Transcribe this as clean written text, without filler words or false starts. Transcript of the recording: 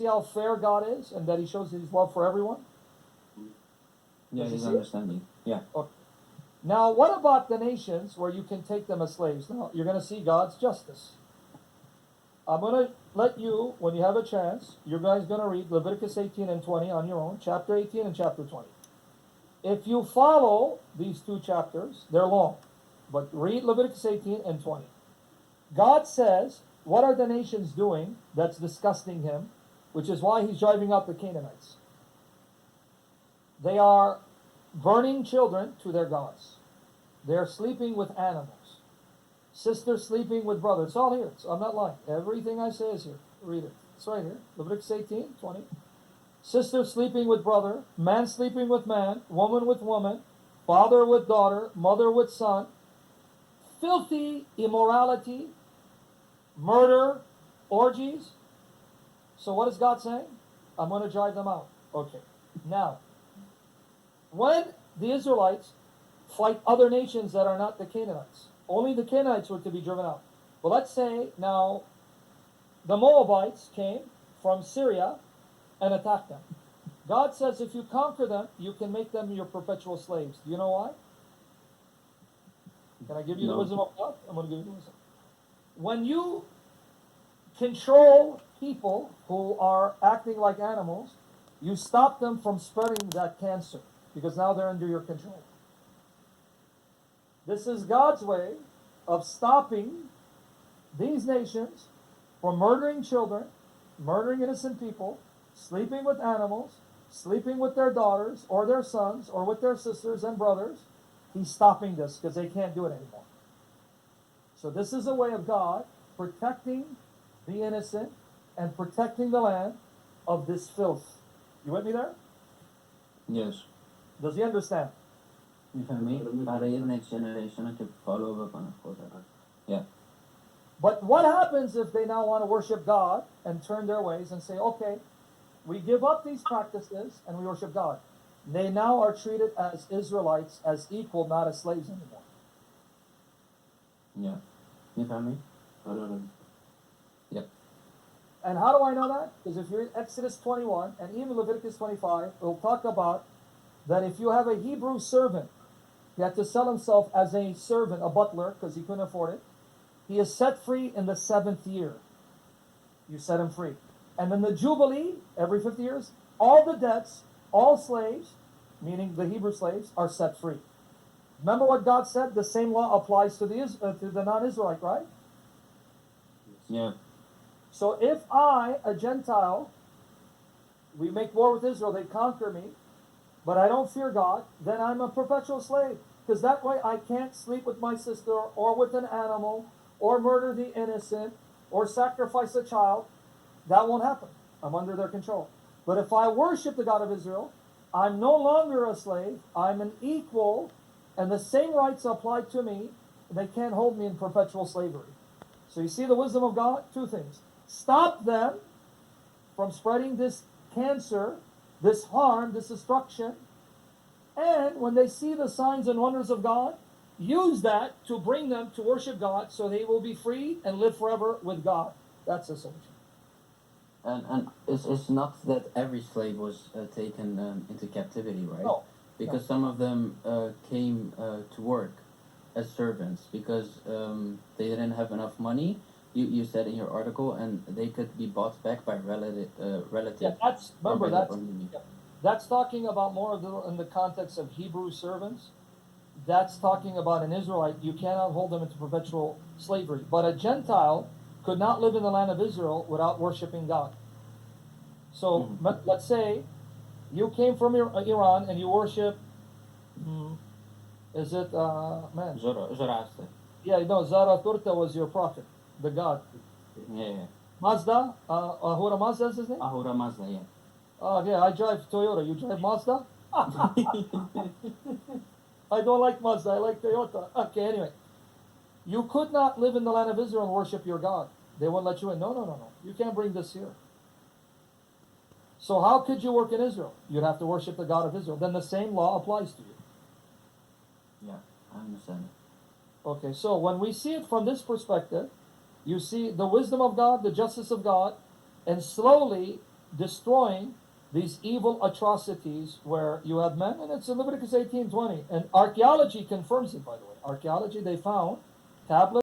See how fair God is and that he shows his love for everyone? Yeah, Does you he's see it? understanding. Yeah. Okay. Now, what about the nations where you can take them as slaves? Now, you're going to see God's justice. I'm going to let you, when you have a chance, you guys going to read Leviticus 18 and 20 on your own, chapter 18 and chapter 20. If you follow these two chapters, they're long, but read Leviticus 18 and 20. God says, what are the nations doing that's disgusting him, which is why he's driving out the Canaanites? They are burning children to their gods. They're sleeping with animals. Sisters sleeping with brothers. It's all here. I'm not lying. Everything I say is here. Read it. It's right here. Leviticus 18, 20. Sister sleeping with brother, man sleeping with man, woman with woman, father with daughter, mother with son, filthy immorality, murder, orgies. So what is God saying? I'm going to drive them out. Okay. Now, when the Israelites fight other nations that are not the Canaanites, only the Canaanites were to be driven out. Well, let's say now the Moabites came from Syria and attacked them. God says if you conquer them, you can make them your perpetual slaves. Do you know why? Can I give you the wisdom of God? I'm going to give you the wisdom. When you control people who are acting like animals, you stop them from spreading that cancer because now they're under your control. This is God's way of stopping these nations from murdering children, murdering innocent people, sleeping with animals, sleeping with their daughters or their sons or with their sisters and brothers. He's stopping this because they can't do it anymore. So this is a way of God protecting the innocent and protecting the land of this filth. You with me there? Yes. Does he understand? You feel me? Para yung next generation to follow up on it. Yeah. But what happens if they now want to worship God and turn their ways and say, okay, we give up these practices and we worship God? They now are treated as Israelites, as equal, not as slaves anymore. Yeah. You feel me? Yep. And how do I know that? Because if you read Exodus 21 and even Leviticus 25, it will talk about that if you have a Hebrew servant, he had to sell himself as a servant, a butler, because he couldn't afford it. He is set free in the 7th year. You set him free. And then the Jubilee, every 50 years, all the debts, all slaves, meaning the Hebrew slaves, are set free. Remember what God said? The same law applies to the non-Israelite, right? Yeah. So if I, a Gentile, we make war with Israel, they conquer me, but I don't fear God, then I'm a perpetual slave. Because that way I can't sleep with my sister or with an animal or murder the innocent or sacrifice a child. That won't happen. I'm under their control. But if I worship the God of Israel, I'm no longer a slave. I'm an equal, and the same rights apply to me. They can't hold me in perpetual slavery. So you see the wisdom of God? Two things. Stop them from spreading this cancer, this harm, this destruction. And when they see the signs and wonders of God, use that to bring them to worship God so they will be free and live forever with God. That's the solution. And it's not that every slave was taken into captivity, right? No. Because some of them came to work as servants because they didn't have enough money. You said in your article, and they could be bought back by relative. Yeah, that's talking about more of in the context of Hebrew servants. That's talking about an Israelite. You cannot hold them into perpetual slavery. But a Gentile could not live in the land of Israel without worshiping God. So let's say you came from Iran and you worship. Is it man? Zoroaster. Yeah, no. Zarathustra was your prophet, the God. Yeah. Mazda. Ahura Mazda is his name. Ahura Mazda. Yeah. Oh yeah, I drive Toyota. You drive Mazda? I don't like Mazda. I like Toyota. Okay, anyway. You could not live in the land of Israel and worship your God. They won't let you in. No. You can't bring this here. So how could you work in Israel? You'd have to worship the God of Israel. Then the same law applies to you. Yeah, I understand. Okay, so when we see it from this perspective, you see the wisdom of God, the justice of God, and slowly destroying these evil atrocities where you have men, and it's in Leviticus 18:20. And archaeology confirms it, by the way. Archaeology, they found tablets